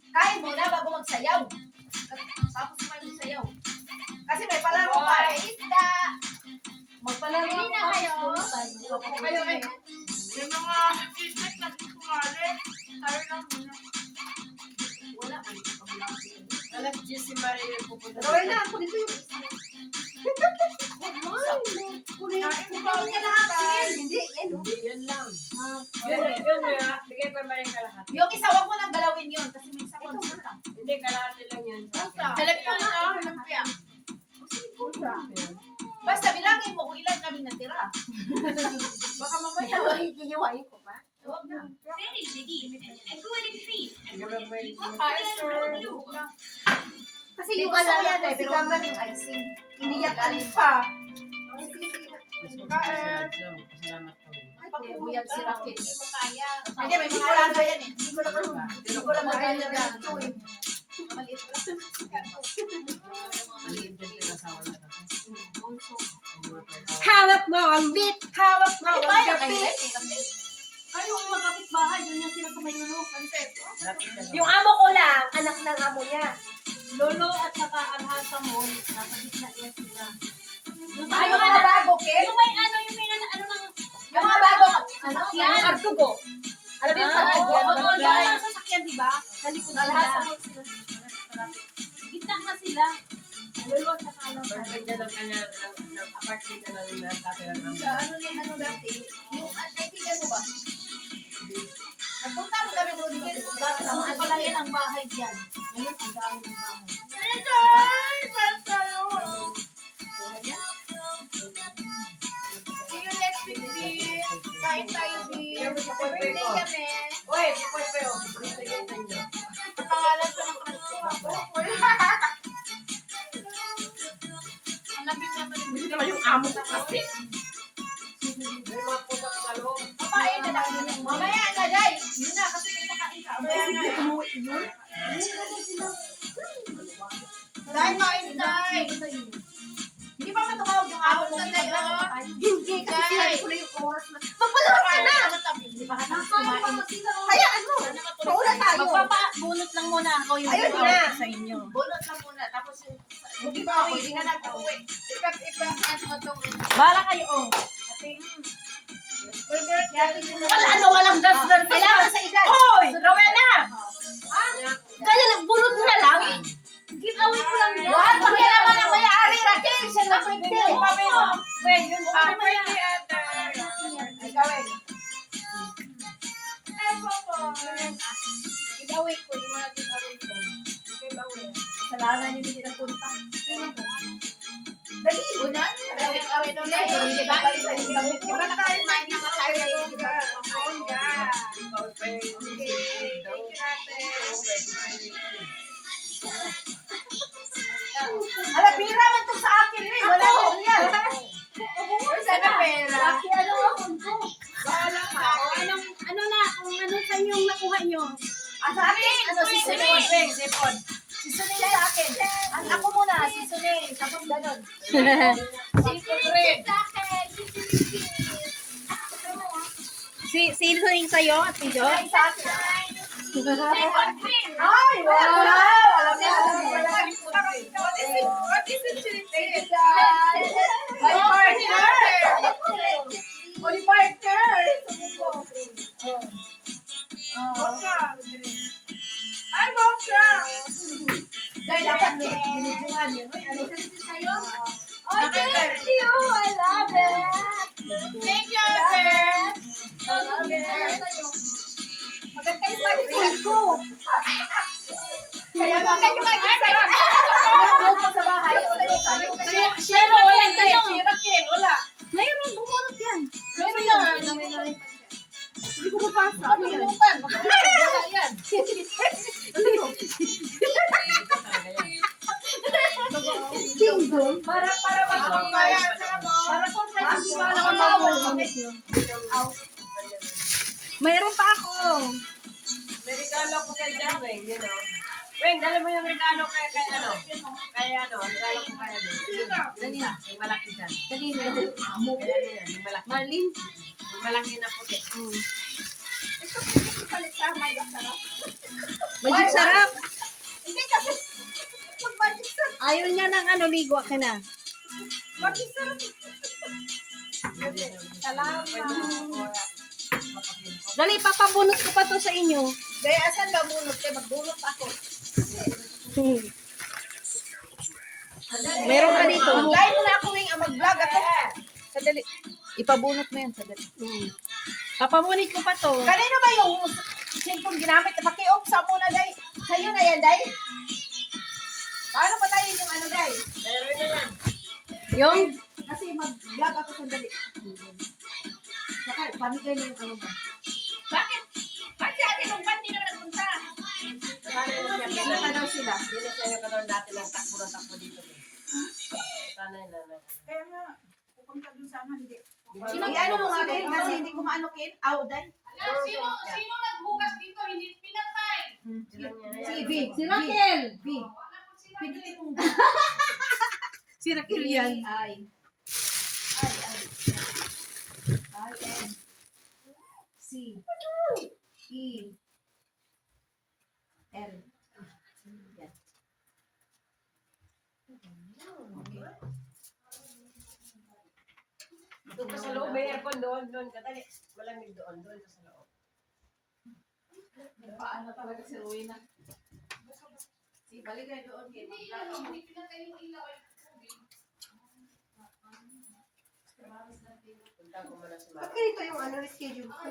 Kain muna bago magsayaw. Tapos magsayaw. Kasi may palaro pa. Isda. Magpalaro na kayo. Kayo eh. Yung mga business na sumali. Tayo lang muna. Wala. Alam ko si Maria yung pupunta. Gawin na ako dito yung isa. Kunin ka lahat. Hindi. Yan lang. Yun na. Bigay pa Maria ka lahat. Yung isa, wag mo nang galawin yun. Kasi may isa konsulta. Hindi, kalahati lang yan. Telephone na. Basta bilangin mo kung ilan kami natira. Baka mamaya hihiwain ko pa. Huwag na. Hi, sir. Kasi yung kasama yan, pero wag na yung icing. Iniyak alin pa. Ay, buyag si Raquel. Hindi mo kaya. Hindi, may mga rado yan eh. Hindi ko lang magkaya yan. Maliit lang. Hawak mo ang bit! Hawak mo ang kapit! Kayo ang magkapit bahay, yun yung sila sa may lolo. Yung amo ko lang, anak ng amo niya. Lolo at saka ang hasa mo, nasa gitna niya sila. Yung mga bago, Ken? Yung may ano ng... Yung mga bago, Yung artugo. Alam mo yung artugo? Oo, yung sasakyan, di ba? Kalikod sila. Gitna na sila. Lolo at saka ano. Perfect na lang kanya ng apartment na lang na tatay lang ang... Sa ano dati, yung kaibigan mo ba? Nagpunta mo kami doon dito. Dati ang palagi ng bahay dyan. Ngayon, ang dami ng bahay. See you next week, Bill. Kain tayo, Bill. Birthday kami. Uy, Pepe, Pangalan ko ng crush ko. Ang labing naman. hindi naman yung amo ko kasi. May mga putak sa loob. Papain na lang. Mamaya na, Day. Yun na, kasi may pakain ka. Mamaya na. Day, kain, Day. Hindi pa matumawag yung amo mo. Hindi, kasi sinabi ko na yung oras na. Magpalaro ka na! Hindi pa ka na kumain. Hayaan mo. Paula tayo. Magpapabunot lang muna ako yung Ayun na. sa inyo. Bunot lang muna. Tapos yung... Hindi ba ako? Hindi na nag-uwi. Ipa-cash mo itong... Bahala kayo, oh. Walang gas. Kailangan sa edad. Hoy! Rowena! Kaya nagbunot mo na lang? Giveaway ko lang yan. Wag, pakialaman ang may-ari, Raquel. Siya na pwede. Wait, yun pa. Birthday ate! Ikaw eh. Giveaway ko. Yung mga giveaway ko. Giveaway. Salamat niyo hindi napunta. Dali, unan. Giveaway doon na yun. Diba? Diba na tayo main na tayo. Diba? Thank you, ate. Ala, pira man to sa akin eh. Wala ko yan. Saan na pera? Bahala ka. Ano na, kung ano sa inyong nakuha nyo. Sa akin, ano si Sunil? Si Sunil sa akin. Ako muna, si Sunil. Tapos ganon. Sino yung sa'yo at tiyo? Ay, sa akin. Ay, wow! Alam mo, what is it, Chilite? My partner! Oy, partner! Ay, Bokra! Dahil dapat binibungan yun. Ano sa'yo? Oh, thank you! I love it! Thank you, sir! Maganda yung mag-phone ko! Kaya maganda yung mag-phone ko sa bahay. Pero walang kayo. Raquel, wala. Mayroon, bumunot yan. Meron yan. Hindi ko mapasa. Ano yung upan? Wala yan. Para magpapaya. Para kung Mayroon pa ako. May regalo ko kay Jameng, you know. Weng, dala mo yung regalo kay ano? Kay ano, regalo ko kay ano? Dali na, yung malaki dyan. Dali na. Kaya ano yan, yung malaki. Marlin. Yung malaki na puti. Magic sarap. Hindi kasi, mag-magic sarap. Ayaw niya ng ano, ligo ka na. Magic sarap. Salamat. Dali, papabunot ko pa to sa inyo. Gaya, asan ba bunot? Kaya magbunot ako. Meron ka dito. Mag-live na ako ng mag-vlog ako. Sadali. Ipabunot mo yan, sadali. Papabunot ko pa to. Kanino ba yung cellphone ginamit? Paki-off sa muna, Day. Sa'yo na yan, Day. Paano pa tayo yung ano, Day? Meron na yan. Yung? Kasi mag-vlog ako sandali. Saka, pamigay na yung ano ba? Bakit? Bakit si Ate Lungban di naman nagpunta? Sana yun siya. Pinata daw sila. Hindi na siya yung karoon dati ng takbo dito. Sana yun na. Kaya nga, pupunta dun sana, hindi. Sino Ano mo nga, Day? Kasi hindi ko maanukin. Aw, Day. Sino naghugas dito? Hindi pinatay. Si V. Si Raquel. V. Pinili mong Si Raquel yan. I. N. C. E. L. Yan. Doon ka sa loob, may aircon doon ka. Dali, malamig doon ka sa loob. Paano talaga si Rowena? Si baligay doon. Hindi pinatay yung ilaw. Punta ko muna si Ba't Mara. ganito yung ano, schedule ko?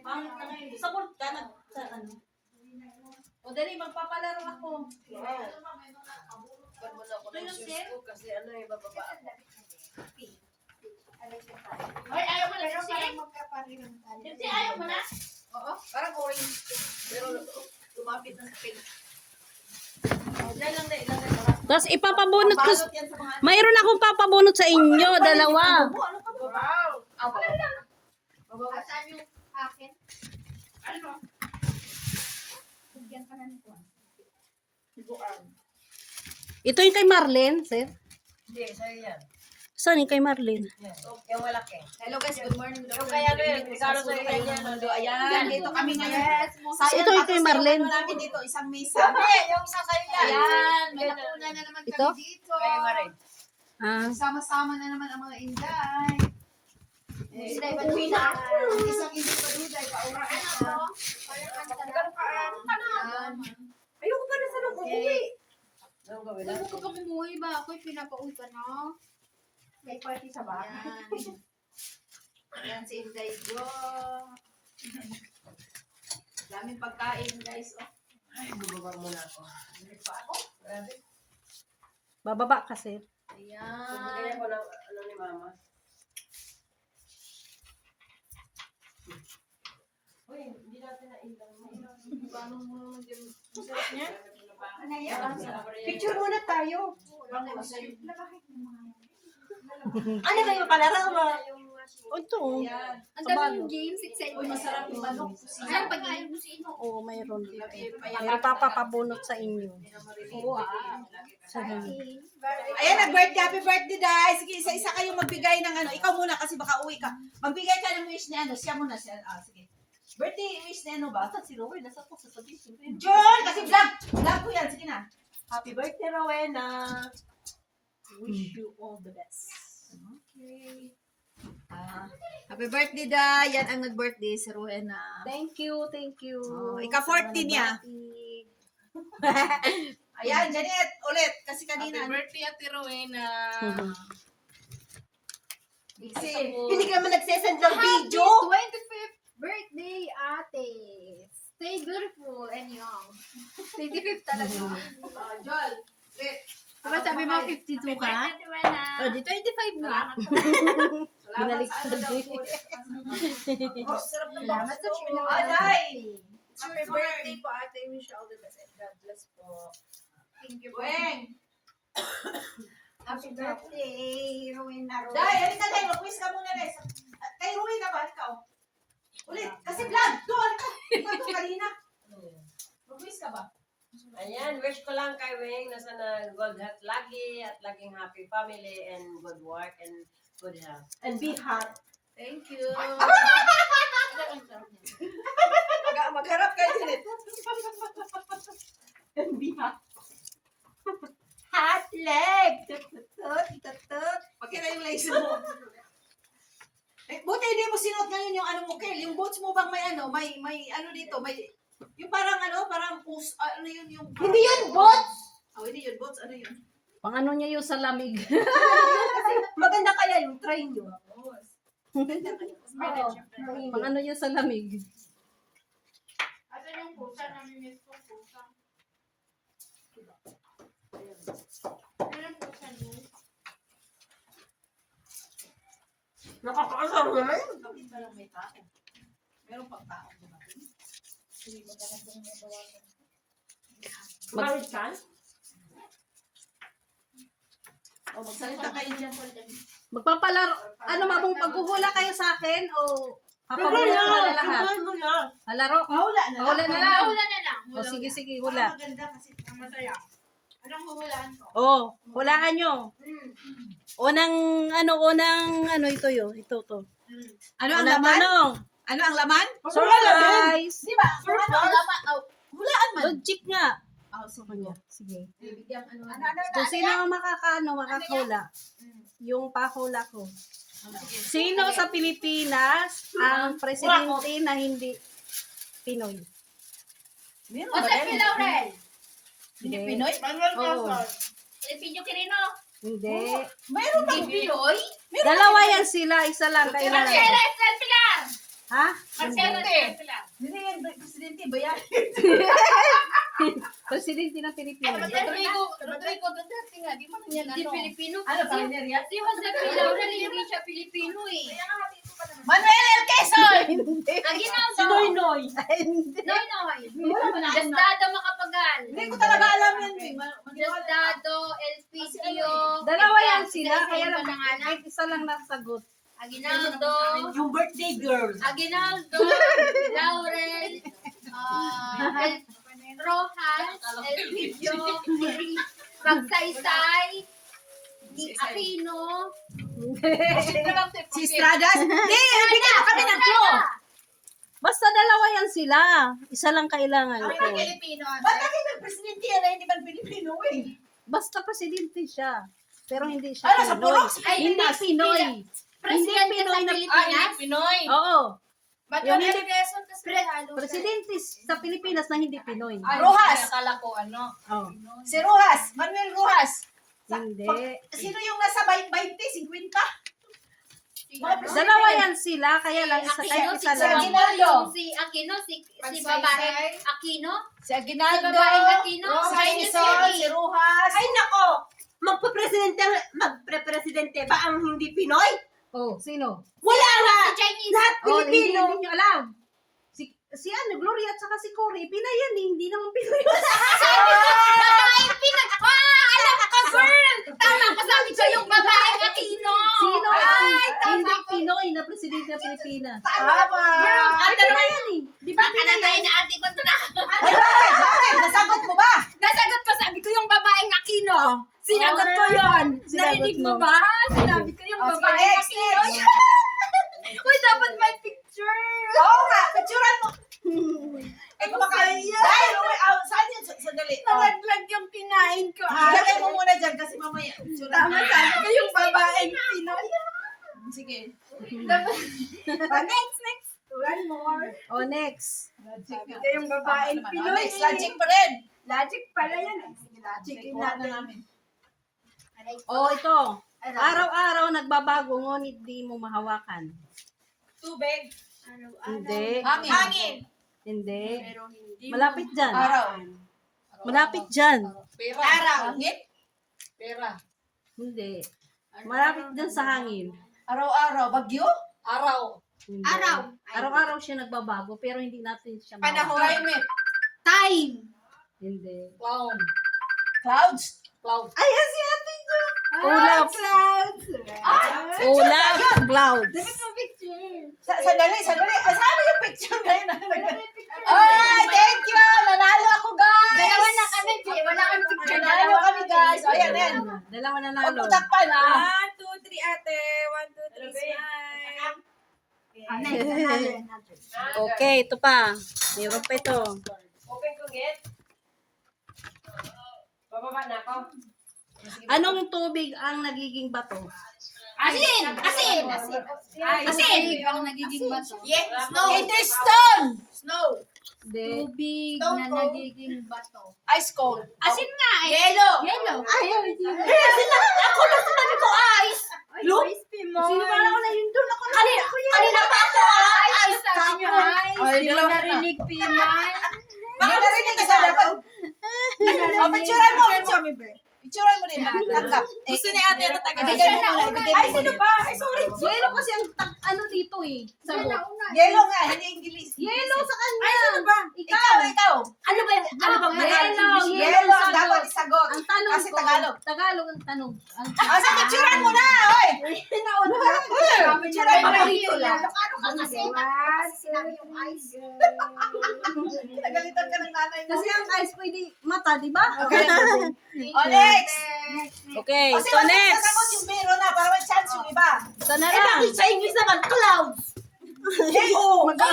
Pangit na ngayon. Sa court ka na. Sa ano? O dali, magpapalaro ako. Pag muna ako ng shoes ko kasi ano yung bababa ako. Hoy, ayaw mo na kasi. Kasi ayaw mo na? Oo, parang orange. Pero lumapit na sa pink. Dahil lang, Day. Tapos ipapabunot ko. Balot yan sa mga Mayroon akong papabunot sa inyo, dalawa. Ano ka ba? Wow! Saan yung akin? Ano? Bigyan ka na nito. Ito yung kay Marlene, sir. Hindi, sa'yo yan. Saan yung kay Marlene? Yan. Yung malaki. Hello guys, good morning. Yung kaya ano yun, regalo sa'yo yan yan. Ayan, dito kami ngayon. Ito yung kay Marlene. Namin dito, isang mesa. Yung isa sa'yo yan. Ayan, may nakuna na naman Ito? kami dito. Kaya Marin. Ah. Sama-sama na naman ang mga inday. Sila iba pina. Isang hindi pa duday, paura. Ano? Ayoko pa na sa nung uuwi. Anong gawin Huwag natin? ko pa kumuhi ba? Ako'y pinapauwi ka na. May party sa bahay. Ayan si Inday Jo. Daming pagkain guys. Oh. Ay, bubaba muna ako. Meron pa ako. Grabe. Bababa kasi. Bumigay Ayan. ako ng ano ni Mama. Uy, hindi natin nailang. Paano mo naman din? Masarap niya? Ano yan? Picture muna tayo. Bakit masarap? Ano ba yung palaro mo? Ito. Ayan. Ang daming games, excited. Uy, masarap yung manok. Ayan, pag-iin mo si Ino. Oo, mayroon. Mayroon papapabunot sa inyo. Oo, ah. Sabi. Ayan, nag-birthday. Happy birthday, Day. Sige, isa-isa kayo magbigay ng ano. Ikaw muna kasi baka uwi ka. Magbigay ka ng wish ni ano. Siya muna siya. Ah, sige. Birthday wish ni ano ba? Saan si Rowena? Nasa ko sasabihin. John! Kasi vlog! Vlog ko yan. Sige na. Happy birthday, Rowena. Wish you all the best. Okay. Happy birthday, Day. Yan ang nag-birthday si Rowena. Thank you, thank you. Oh, ika-14 niya. Ayan, Janet. Ulit. Kasi kanina. birthday, Ate Rowena. Kasi, Hindi ka naman nagsesend ng video. 25th birthday, Ate. Stay beautiful and young. 25th talaga. Joel. Ulit. Diba sabi mo 52 ka? Ate Rowena. Oh, di 25 na. Salamat Binalik sa sa ano daw day. po. Oh, sarap ng Salamat sa box. chula. Aday! Happy birthday po, Ate. Wish you all the best and God bless po. Thank you po. Weng! Happy birthday, Rowena. Day, halika Day. Mag-quiz ka muna, Day. Kay Rowena ba? Halika, oh. Ulit. Kasi vlog. Doon, halika. Ikaw to kanina. Mag-quiz ka ba? Ayan, wish ko lang kay Wing na sana good health lagi at laging happy family and good work and good health. And be hot. Thank you. Magharap kayo din. And be hot. Hot leg! Tutut. Pakita yung lace mo. Buti hindi mo sinuot ngayon yung ano mo, Kel. Yung boots mo bang may ano, may ano dito, may, yung parang ano, parang ano yun yung... Hindi yun bots! Oh, hindi yun, boots, ano yun? Pang ano niya yung sa lamig. Maganda kaya yung try nyo. Pang ano yung sa lamig. Asan yung pusa? Namimiss ko pusa. Ano yung pusa niyo? Nakakaasar naman. Bakit ba lang may tao? Meron pang tao dumating? Married ka? O, magsalita kayo dyan. Magpapalaro. Ano mabong paghuhula kayo sa akin o papahula ko na lahat? Laro? Hula na Hula na lang. Hula na lang. O sige, sige, hula. Maganda kasi Masaya. Anong huhulaan ko? Oh, hulaan nyo. Unang ito yun. Ito, to. Ano ang Unang laman? tanong. Ano ang laman? Surprise! Di ba? Ano ang laman? Oh, hulaan man. Logic nga. Oh, sige. Sige. Bibigyan ano. Kung sino ang makakahula, yung pahula ko. Sino sa Pilipinas ang presidente na hindi Pinoy? Meron O, ba sa yan? Laurel. Hindi Pinoy? Manuel Oo. Filipino Quirino. Hindi. Meron ba? Hindi Pinoy. Dalawa yan sila, isa lang kailangan. Marcelo Estel Pilar. Ha? Marcelo Estel Pilar. Hindi yan, presidente ba yan? Presidente ng Pilipinas. Rodrigo Duterte nga. Di man yan Hindi ano. Pilipino. Ano ba yan? Si Jose P. Laurel hindi siya Pilipino eh. Manuel L. Quezon! Aguinaldo. Si Noy Noy. Noy Noy. Gastado Macapagal. Hindi ko talaga alam yan. Eh. Maniwala ka. Gastado Elpidio. Dalawa yan sila, kaya lang pangalan. kahit isa lang nasagot. Aguinaldo. Yung birthday girl. Aguinaldo. Laurel. Rojas. Elpidio. Magsaysay. Aquino. Si Estradas? Hindi, bigyan mo kami ng clue. Basta dalawa yan sila. Isa lang kailangan ko. Ba't bakit nag-presidente yan na hindi man Pilipino eh? Basta presidente siya. Pero hindi siya Ano, sa Pinoy. Purok? Hindi Pinoy. Presidente Pinoy sa na- Pilipinas. Pinoy. Oo. Manuel Yung hindi- Quezon kasi halo. Presidente sa Pilipinas na hindi Pinoy. Rojas. Akala ko ano. Oh. Si Rojas. Manuel Rojas. Hindi. Sino yung nasa 20, 50? Dalawa yan sila, kaya lang isa Aquino, kahit si isa lang. Aguinaldo. Si Aquino, si Magsaysay. babae Aquino. Si Aguinaldo. Babaeng Latino. Si Rojas. Quezon. Si Rojas. Ay nako! Magpre-presidente ba ang hindi Pinoy? Oh, sino? Wala nga! Si Chinese. Lahat Oh, hindi, Pilipino! hindi nyo alam. Si Gloria at saka si Cory, Pinay yan eh, hindi naman Pinoy. Babaeng Pinag... alam ko, girl! Tama ko, sabi ko yung babaeng Aquino. Sino Ay, ang tama hindi ko. Pinoy na presidente ng Pilipinas? Tama. Ate naman yan eh. Di ba Baka na tayo na ate ko na. Ay, bakit? Nasagot mo ba? Nasagot ko, sabi ko yung babaeng Aquino. Sinagot ko yun. Sinagot Narinig mo. mo ba? Sinabi ko yung Oh, sige, babaeng next, Aquino. Uy, dapat may picture. Oo nga, picturean mo. Eh, kumakain. Dahil, saan yun? Sandali. Nalaglag yung kinain ko. Ilagay mo muna dyan kasi mamaya. picturean mo. Sabi ko yung babaeng Pinoy. Sige. Next. One more. Oh, next. Sabi ko yung babaeng Pinoy. Next, logic pa rin. Logic pala yan. Logic Kuha na namin. Oh, ito. Araw-araw nagbabago, ngunit di mo mahawakan. Tubig. Hindi. Hangin. Hindi. Pero hindi Malapit dyan. Araw. Malapit dyan. Pera. Araw. Hangin. Pera. Hindi. Malapit dyan sa hangin. Araw-araw. Bagyo. Araw. Hindi. Araw. Araw-araw siya nagbabago, pero hindi natin siya Panahon. mahawakan. Climate. Time. Hindi. Clown. Clouds. Cloud. Ay, si ate ko. Ulap. Clouds. Ulap. Cloud. Sandali. Saan yung picture na yun? Ay, thank you. Nanalo ako, guys. Dalawa na kami. Okay, ito pa. Meron pa ito. Open ko, get. Bababa na ako. Anong tubig ang nagiging bato? Asin! Asin! Asin! Ang nagiging bato. Yes, snow. Hindi stone. Snow. Hindi. Tubig Don't na go. nagiging bato. Ice cold. Asin nga eh. Yellow. Yellow. Ako lang ko ice. Look. Sino ba ako na yun doon? Ako na. Kanina pa ako Ay, sabi niyo. Ay, dalawa na. Narinig, Pimay. Baka narinig ka sa dapat. Picturean mo. Picturean mo din. Tanggap. Gusto ni ate ito taga. Ay, sino ba? Ay, sorry. Yellow kasi ang ano dito eh. Sagot. Yellow nga, hindi English. Yellow sa kanya. Ay, sino ba? Ikaw. Ano ba? Ano ba? Yellow. Yellow ang dapat isagot. Ang tanong Kasi ko. Tagalog. Tagalog ang tanong. Sa picturean mo na, oy. Picturean mo na. Ano ka kasi? Kasi sinabi yung ice. Nagalitan ka ng nanay mo. Kasi ang ice pwede mata, di ba? Okay. O, next. Okay, Kasi so wag next. sasagot yung meron na para may chance yung iba. Ito na lang. Sa English naman, clouds. Oo. Sa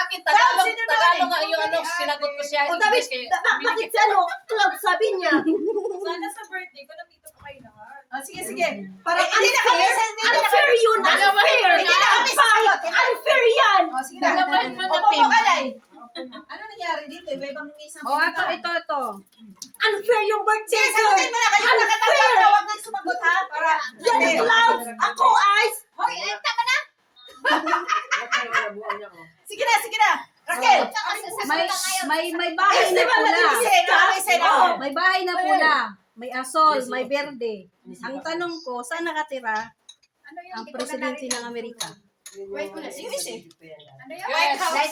akin, Tagalog nga yung ano, sinagot ko siya. English kayo. Bakit sa ano? Clouds, sabi niya. Sana sa birthday ko, nandito pa kayo lahat. Sige, sige. Para hindi na kami sa Unfair yun! Unfair! Hindi na kami sasagot. Unfair yan! O, sige na. Opo mo ka, Day. Ano nangyari dito? May ibang isang Oh, ito. Unfair yung birthday Sige, ko! sagutin mo na kayo. Nakatanggap na. Huwag nang sumagot, ha? Para... Yan clouds! Ako ice! Hoy, tama na! Sige na, sige na. Raquel. May bahay na pula. Pula. May bahay na pula. May asol, may berde. Ang tanong ko, saan nakatira ang presidente ng Amerika? USA.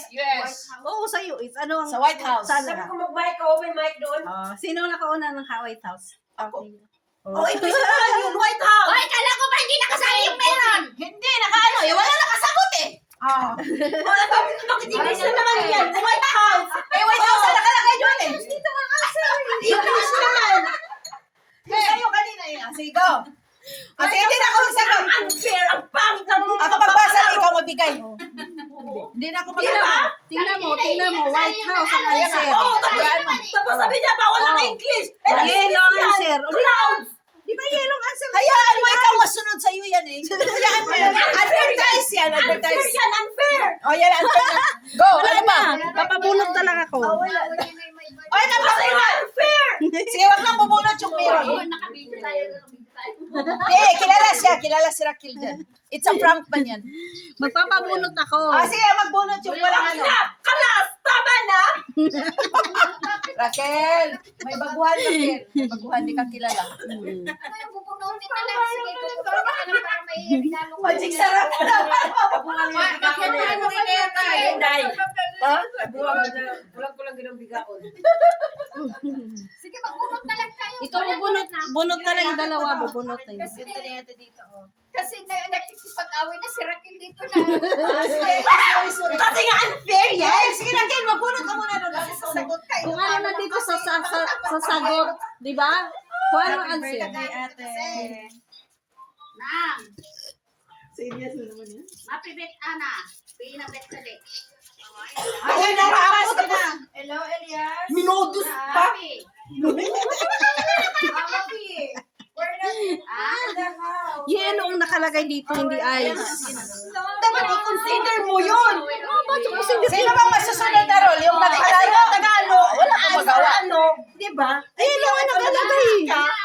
Yes. Oo, sa US. Ano ang... Sa White House. Saan Sabi na? ko mag-mic ka, open mic doon. Sino nakauna ng White House? Ako. Oh. Oh, ito na yun. White House. Hoy, kala ko ba hindi nakasali yung meron? Hindi, nakaano. Wala nakasagot eh. Bakit English na naman yan? White House. White House na nakalagay doon eh. Dito nga kasi. English naman. Sa'yo kanina yun. Sige, go. Kasi hindi na ako magsagot. Unfair! Ang pangit na mo! Ako magbasa, ikaw magbigay. Hindi na ako magsagot. Tingnan mo. White House ang answer. Tapos sabi niya, bawal ang English. Yellow answer. Clouds. Di ba yellow answer? Hayaan mo, ikaw masunod sa'yo yan eh. Hayaan mo yan. Advertise yan, advertise. Yan, unfair! O, yan, unfair na. Go, ano ba? Papabunot na lang ako. Ay, tapos na yun, unfair! Sige, wag nang bubunot yung meron. Nakabidyo tayo. Eh, kilala si Raquel dyan. It's a prank ba yan? Magpapabunot ako. Sige, magbunot yung walang ano. Kalas! Tama na! Raquel, may baguhan, Raquel. May baguhan, di ka kilala. Ano yung bubunutin na lang? Sige, bubunutin na lang para may regalo ko. Magic sarap ka na. Kulang ko lang ginang bigaon. Sige, magbunot na lang tayo. Ikaw bunot na lang yung dalawa. Bubunot na yun. Kasi nakikipag-away na si Raquel dito na. Kasi nga unfair yan. Sige, Raquel, magbunot ka muna doon. Sasagot ka. Kung ano na dito sa sagot, di ba? Kung ano ang answer. Nang, Serious na naman yan. mapibet ana. Pinabet ka din. Ay, nakakos ka na. Hello, Elias. Minodus pa. Papi. Yellow ang nakalagay dito, hindi ice. Dapat i-consider mo yun. Sino bang masusunod na role? Yung Tagalog? Wala kang magawa. Di ba? Yellow ang nakalagay.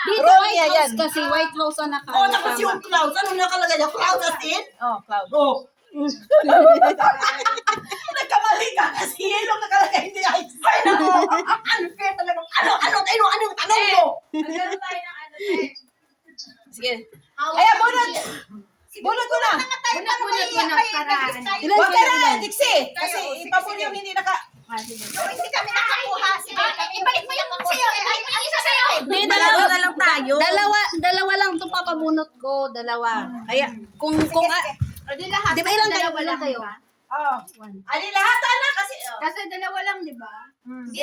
Dito Wrong White yan, House yan. kasi White House ang Oh, nakalagay. tapos yung clouds. Ano nakalagay niya? Clouds as in? Oh, clouds. Oh. Nagkamali ka kasi yellow nakalagay hindi ice. Ay, naku. Unfair talaga. Anong tanong mo? Magkaroon tayo ng ano, eh. Sige. Kaya bunot. Bunot ko na. Ilan Huwag ka kayo, na, ilan? Dixie. Kasi ipapun yung hindi naka... Hindi kami nakakuha. Sige, ibalik mo yung sa'yo. Ang isa sa'yo. Hindi, dalawa na lang tayo. Dalawa lang itong papabunot ko. Dalawa. Kaya, kung Di lahat. di ba ilan kayo? Oh. Ali lahat na kasi... Kasi dalawa lang, di ba?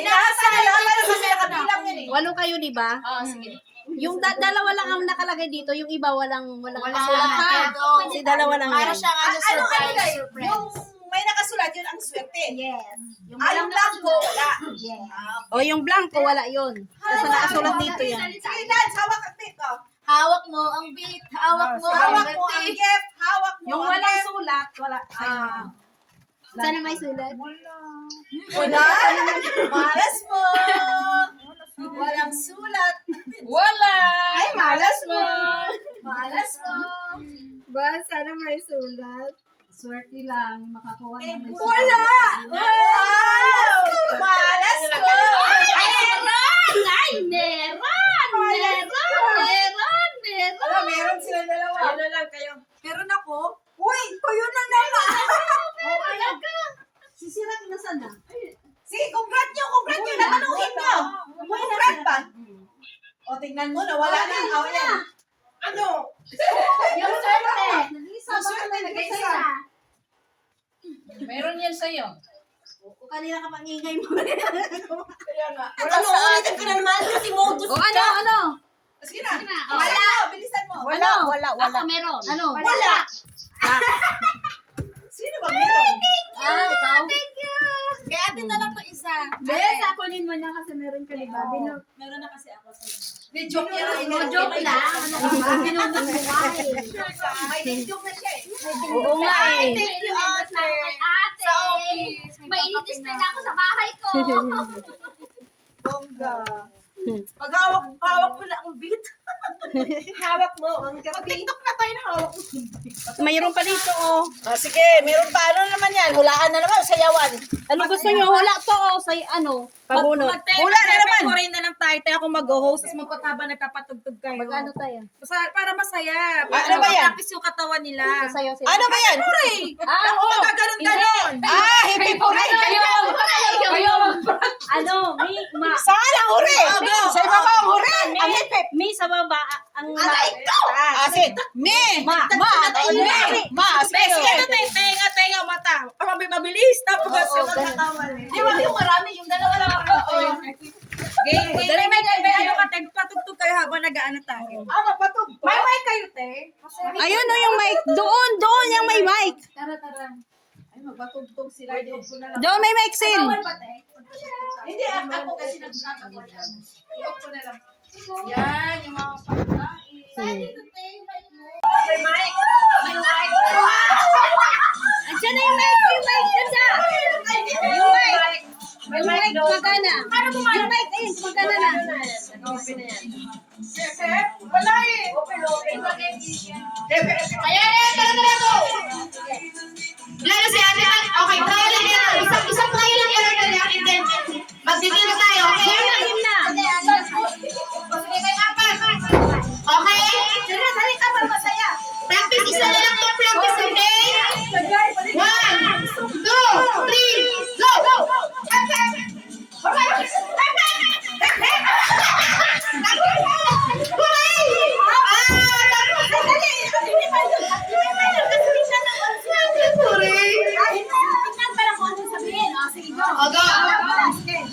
Lahat na kasi nakabilang yun eh. 8 kayo, di ba? Ah, sige. Yung dalawa lang ang nakalagay dito, yung iba walang nakasulat ha. Kasi dalawa lang Para yan. siyang surprise. Yung may nakasulat, yun ang swerte. Yes. Yung Yung blanco, wala. Yes. O yung blanco, wala yun. Kasi nakasulat dito yan. Sige, Lance, hawak ang tip ko. Hawak mo ang beat. Hawak mo ang Hawak mo ang gift. Hawak mo Yung ang walang gift. sulat, wala. Sana may sulat. Wala. Malas mo. Walang sulat. Wala! Ay, malas mo. Malas mo. Ba, sana may sulat. Swerte lang, makakuha na may sulat. Wala. Wow. Malas mo. Ay, meron! Alam, meron sila dalawa. Ano lang kayo? Meron ako. Uy, kayo na naman. Sisirat na sana. Sige, congrats nyo. Natanuhin nyo. Congrats ba? O, tingnan mo, nawala na. O, yan. Ano? Yung swerte. Ang swerte, nag-isa. Meron yan sa'yo. Kung kanina ka pangingay mo. Kaya nga. Ano, ulitin ko na naman kasi modus O ano? Sige na. Wala. Wala. Bilisan mo. Wala. Ako meron. Ano? Wala. Sino ba meron? Ikaw? Thank you. Kaya atin na lang to isa. Bes, kunin mo na kasi meron ka diba? Meron na kasi ako sa May joke yan. Joke lang. Binunod mo nga eh. May joke na siya eh. Oo nga eh. Thank you, ate. Ate. Mainitis na ako sa bahay ko. Bongga. Pag hawak mo na ang beat. Hawak mo ang gabi. Pag-tiktok na tayo na hawak mo. Mayroon pa dito oh. Sige, meron pa. Ano naman yan? Hulaan na naman, sayawan. Ano gusto nyo? Hula to oh. Say ano? Pabunot. Hula na naman. Rin na lang tayo. Tayo ako mag-host. Tapos magpataba nagkapatugtog kayo. Mag-ano tayo? Para masaya. Ano ba yan? Practice yung katawan nila. Sasayaw sila. Ano ba yan? Oo. Magkaganon-ganon. Hippie puri. Ano? May Saan ang huri? Sa ibaba ang huri. Ang hipip. May sa baba. Ang ikaw. Asin. Me. Ma. Sige. Tenga, mata. Mabilis. Tapos, Di ba yung marami? Yung dalawa lang. Dali may ano ka, patugtog kayo habang nag-ano tayo. Mapatog. May mic kayo, te. Ayun oh yung mic. Doon yung may mic. Ay, magpatugtog sila. Doon may mic sin. Hindi, ako kasi nagkakabot. I-off ko na lang. Yan, yung mga pagkain. Andiyan na yung mic. Yung mic. Yung mic. Yung mic. Gumagana. Yung mic. Ayun, gumagana na. Open na yan. Wala eh. Open. Ayan, tara. Lalo si ate. Okay, trial lang yan. Isang trial lang yan. And then, magdidilo tayo. Okay? Ayun na. Sige kayo, apat. Okay? Dali ka para masaya. Practice isa na lang to practice, okay? 1, 2, 3, go!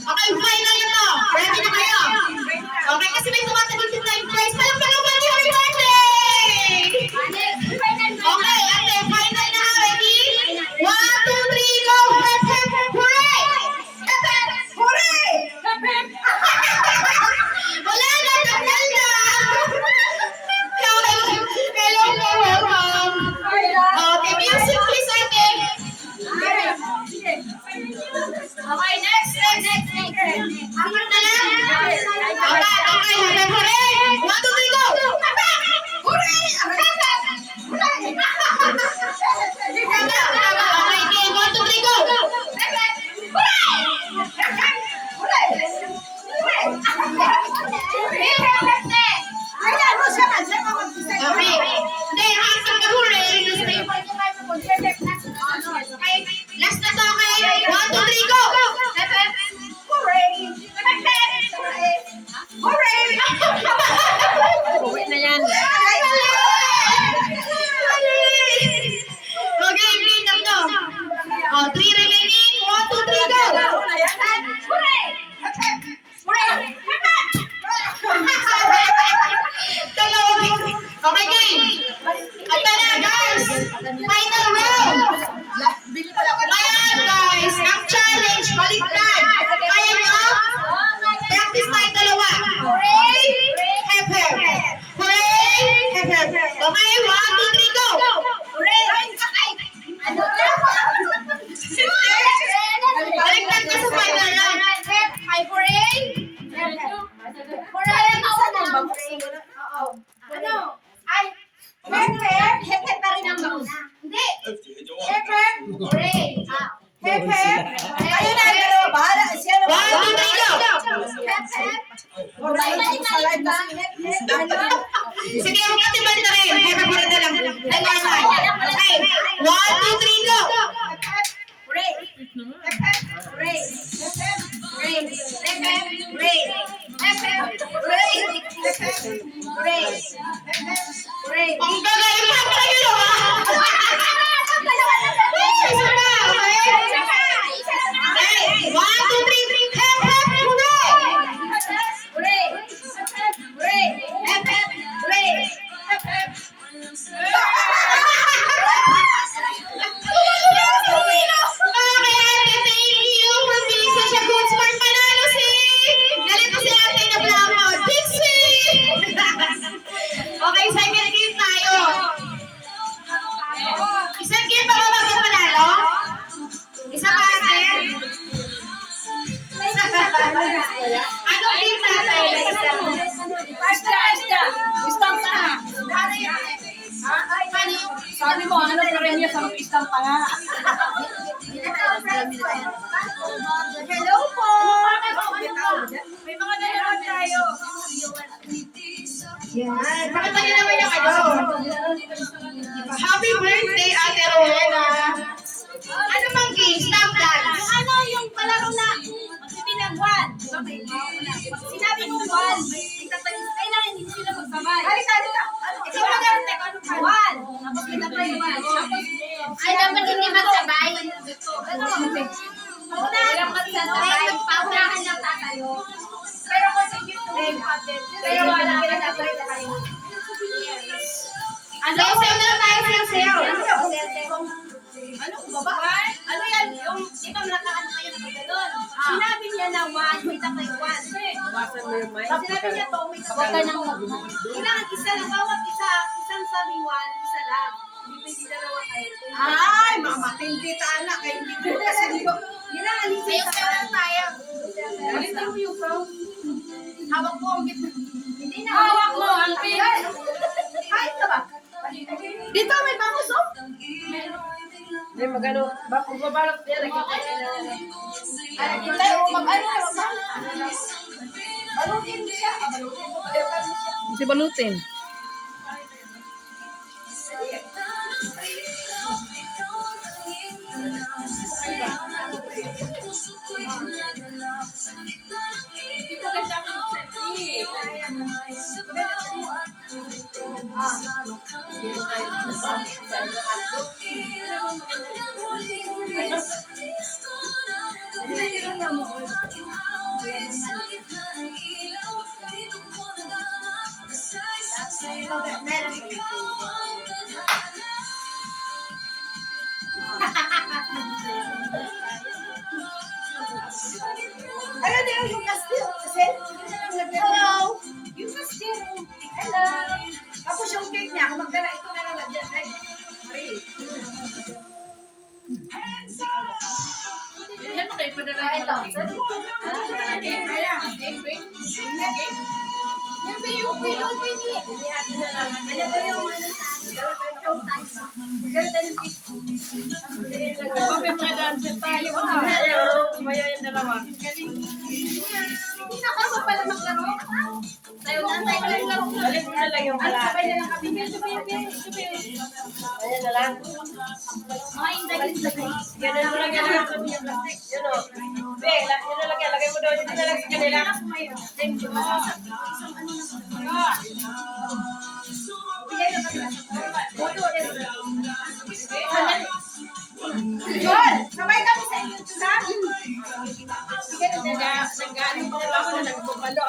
Okay, final na to. Ready na kayo? Okay, kasi may tumatagal sa time price. Palong-palong ba yung happy birthday? Okay, ate, final na. Ready? 1, 2, 3, go! Hep, hep, hep, hooray! Hep, hep, hooray! Wala na, tagal na! Hello, welcome! Okay, music please, ate. Okay, next. Ayan, guys. Ang challenge, baliktad. Kaya nyo? Practice tayo dalawa. Hooray! Hep, hep. Hooray! Hep, hep. Okay, 1, 2, 3, go! Hooray! Baliktad ka sa final round. Ay, hooray! Hooray! Ano? Ay, hep, hep pa rin ang mauna. Hindi. Hep, hooray. Hep, Kayo na, dalawa, bahala. Siya na 1, 2, 3, go! Sige, huwag natin banda rin. Hep, hep na lang. Dalawa. Okay, 1, 2, 3, go! Hooray. Hep, hooray. Hep, hooray. Hep, hooray. Hep, hooray. Hep, hooray. Hooray. Ang gagaling pa kayo, Isa na, okay? Okay, 1, 2, 3, hep, hep, hooray! Hooray. Hooray. Hep, hooray. Hep, Okay, ate, thank you for being such a good sport. Panalo si... Ganito si ate na plamo. Dixie! Okay, second game tayo. Isang game pa ba bago panalo? Isa pa ate? Anong game natin? Sabi mo, ano premyo sa mag-isang pa nga? Hello po! May mga nanonood tayo. Yan. Pakita niyo naman yung ano. Happy birthday, Ate Rowena. Ano mang game? Stop dance. Ano yung palaro na magsibilang 1? Sinabi mo 1. Kailangan hindi sila magsabay. Halika. Ikaw mag-arte. 1. Tapos pinatay 1. Ay, dapat hindi magsabay. Walang magsasabay. Paunahan lang tatayo. Pero continue to make content. Pero wala kinasabay na kayo. Ano? Sayo na lang tayo sayo. Ano baba? Ano yan? Yung ito nakaano kayo na gano'n. Sinabi niya na 1, may tapay 1. Bawasan mo yung mic. Sinabi niya to, may tapay 1. Kailangan isa lang, bawat isa, isang sabi 1, isa lang. Hindi pwede dalawa kayo. Ay, mga matindi ta anak. Kaya hindi ko kasi dito. Kailangan isa sa lang tayo. Alita mo yung phone. Hawak mo ang bit. Hindi na. Hawak mo ang bit. Kahit ka ba? Dito may bangus oh. May magano, kung babalot yan, nakita nila. Ay, kita yung mag-ano. Balutin siya. Si balutin. Ano din yung Castillo? Kasi, hello. Yung Castillo. Hello. Tapos yung cake niya, kung magdala ito na lang dyan. Ay, Marie. Yan mo kayo, padala ito. Yan ba yung pilot ini? Ano ba yung Kumaya yung dalawa. Hindi na ako pala maglaro. Tayo na tayo lang laro. Balik mo na lang yung Ano kalahati. sabay na lang kami. Ayan na lang. Mga indagin sa kayo. Ganun mo lang yan. Yun o. Be, yun na lang yan. Lagay mo doon. Dito na lang sa kanila. Thank you. Bigay na kami. John, sabay kami sa inyo, John. Sige, nag-ano pa ako na nagbubalo.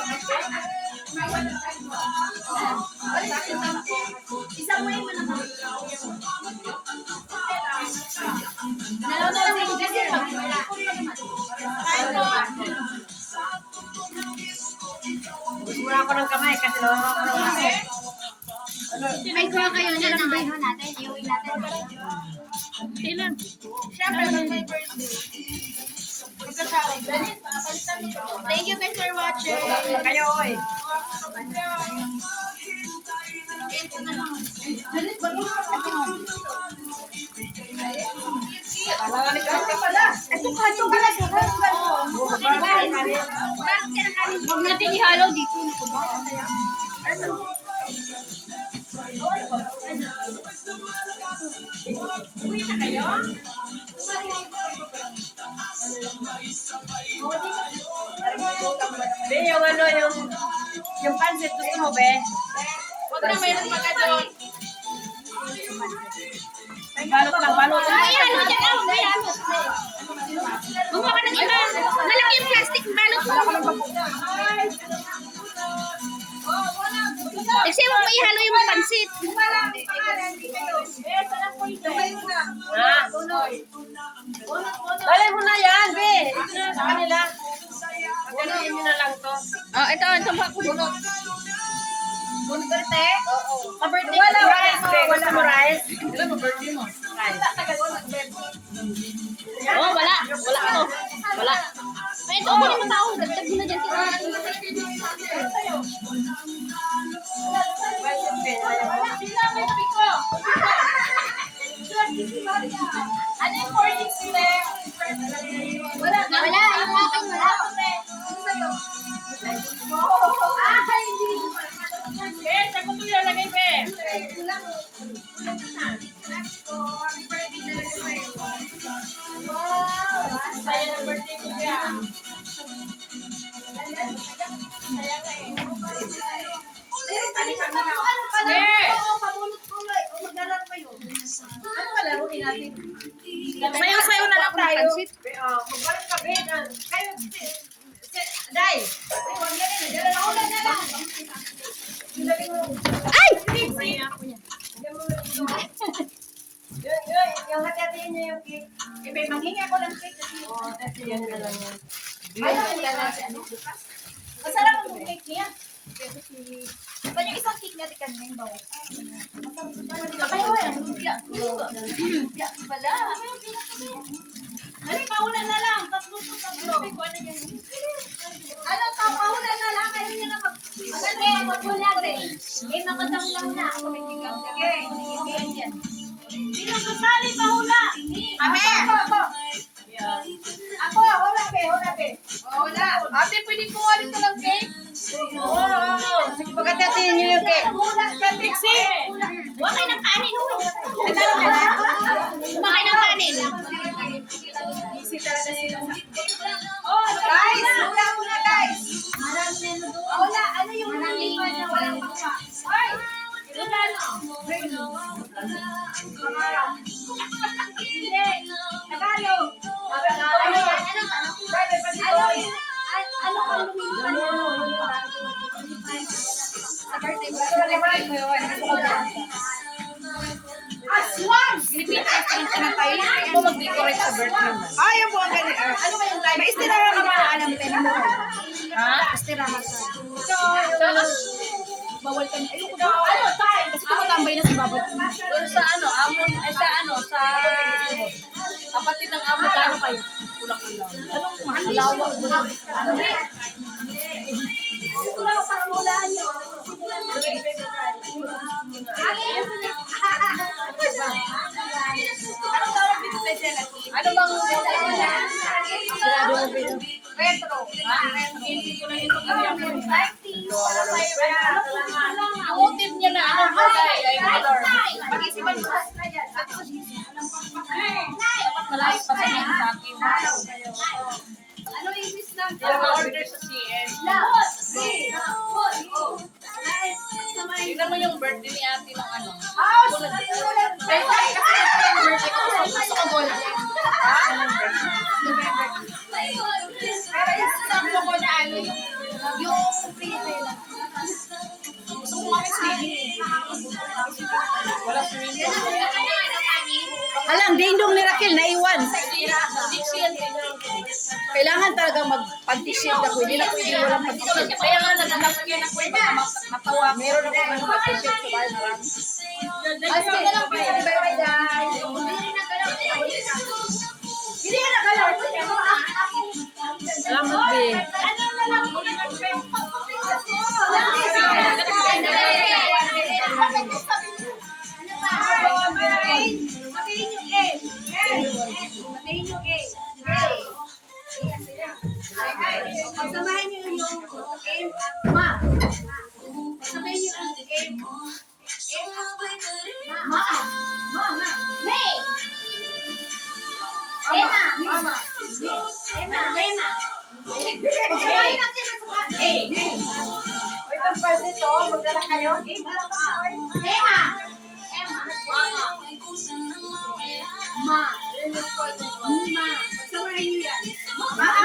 Isang way mo naman. Nanonood ako ng kamay kasi nawawa ko ng kamay. May kuha kayo na ng bayho natin. Iuwi natin. Siyempre, may birthday. Thank you guys for watching. Kayo, oy. Ito pala. Huwag natin ihalo dito. Be, yung ano, yung pancit, gusto mo, be? Huwag na mayroon pa ka doon. Balot lang, balot. Ay, ihalo dyan. Huwag mo ihalo. Gumawa ka ng iba. Malaki yung plastic balot mo. Kasi huwag mo ihalo yung pansit. Ha? Dali mo na yan, be. Ito na sa kanila. Pagkaluin nyo na lang to. Oh, ito pa ko. Bunot ka te? Oo. Ka-birthday Wala, ko. rice, be. Gusto mo rice? Ilan mo birthday mo? Rice. Oh, wala. Wala ito. Wala. Ay, ito ako yung tao. Dagdag mo na dyan. Ano yung 46 te? Wala. Wala. Yung akin wala. Be, sa ko tuloy lagay, be. Saya ng birthday ko, be. Sayo na lang tayo. Magbalik ka, be. Kayo, Day. Ay! Yung hati-hatiin niyo yung cake. Ibe, manghingi ako ng cake. Oo, kasi yan na lang yan. Masarap ang cake niya. Ito yung isang cake natin kanina yung bawang. Kayo yan. Lumpia pala. Dali, paulan na lang. Tatlo. Ano, paulan na lang. Kayo niya na magpula rin. Eh, makatang lang na. Ako may tigang. Sige. Sino sasali pahula? Ame! Ako, wala be. Wala. Ate, pwede kuha dito ng cake? Oo. Sige, pagkatatiin niyo yung cake. Pixie! Huwag kayo ng kanin. Kumakay ng kanin. Oh, guys! Wala muna, guys! Wala, ano yung naliman na walang paksa? Ay! Wala, no? Hindi. Tagalog. Ano yan? Ano ang lumiman? Sa birthday. Aswang! Pilipinas, tayo. Ako mag-decorate sa birthday mo. Ayaw mo ang ganyan. Ano ba yung live? Maistirahan ka mga alam tayo mo. Ha? Istirahan ka. Bawal ka na. Ayoko daw. Ano, tayo? Kasi tumatambay na si Babot. Doon sa ano, amon, ay sa ano, sa kapatid ng amo, ano kayo? Kulang-kulang. Anong mahalawa? Ano ba? Wala ko parang hulaan yun. Anong tawag dito sa gelatin? Ano bang sigurado mo ba? Retro. Hindi ko na ito kaya. Ang motive niya na ano ba ay color. Pag-isipan mo na yan. Dapat malaki pa sa akin. Ano yung miss lang? Hindi na order sa CS. Lahat. Tignan mo yung birthday ni ate ng ano. Gusto ko gold. Pero yung sakto ko na ano, yung pinili lang. Gusto ko kami swimming. Wala swimming. Alam, dingdong ni Raquel, naiwan. Dixie yan. Kailangan talaga mag-panty-shield ako. Hindi na pwede walang panty-shield. Kaya nga naglalagyan ako eh. Baka matawa. Meron ako ano panty-shield sa bahay marami. Ay, sige na lang po. Bye-bye, guys. Hindi na galaw. Salamat, B. Pagsamahin niyo yung M. Ma. Pagsamahin niyo yung M. Ma. May. Emma. Mama. Emma. Emma. Pagsamahin natin sa A. Wait, ang pwede to. Magdala kayo. Emma. Emma. Mama. Ma. Ma. Pagsamahin niyo yan. Ma.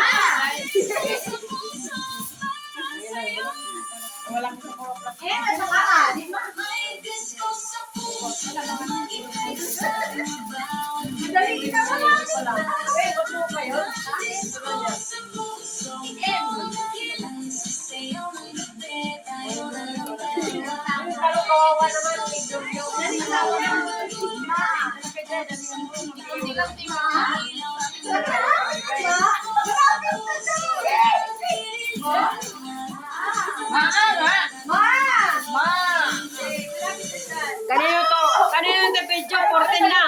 Emma, saka ka. Di ba? Madali kita mo lang. Wait, ba't mo kayo? Pero kawawa naman ang video. Hindi lang di ma. Kanino to? Kanino yung video? 14 na.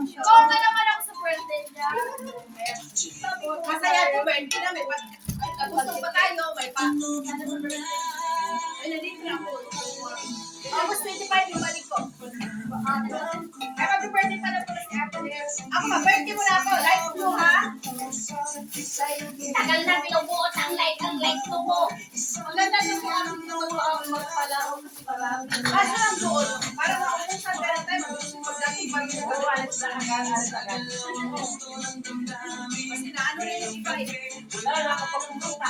Kung ka naman ako sa birthday niya. Masaya ko, birthday na. May gusto pa tayo. May pa. Ay, nandito na ako. August 25 yung balik ko. Ay, mag-birthday pa na po si Ate Nels. Ako pa, birthday mo na ako. Light blue, ha? Tagal na binubuot ang light mo. Maganda yung mga magpalaro kasi marami. Kaso lang doon, para maubusan ka lang tayo, magdating pa rin ako, alas na agad. Kasi naano rin yung iba eh. Wala na ako pagpunta.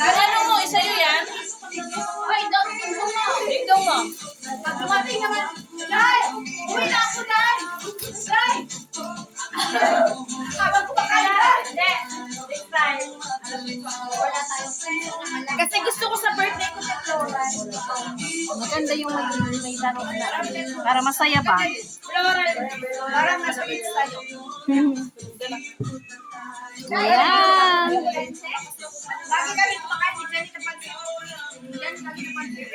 Ano mo? Isa yun yan? Ay, dami yung bunga. Ikaw mo. Pag dumating naman, Day! Uwi na ako, Day! Day! Habang ko ba kaya? Hindi. Next time. Wala tayong pera. Kasi gusto ko sa birthday ko sa Floral. Maganda yung may laro na. Para masaya ba? Floral. Parang nasa beach tayo. Ayan. Lagi kami kumakain. Diyan kami napansin.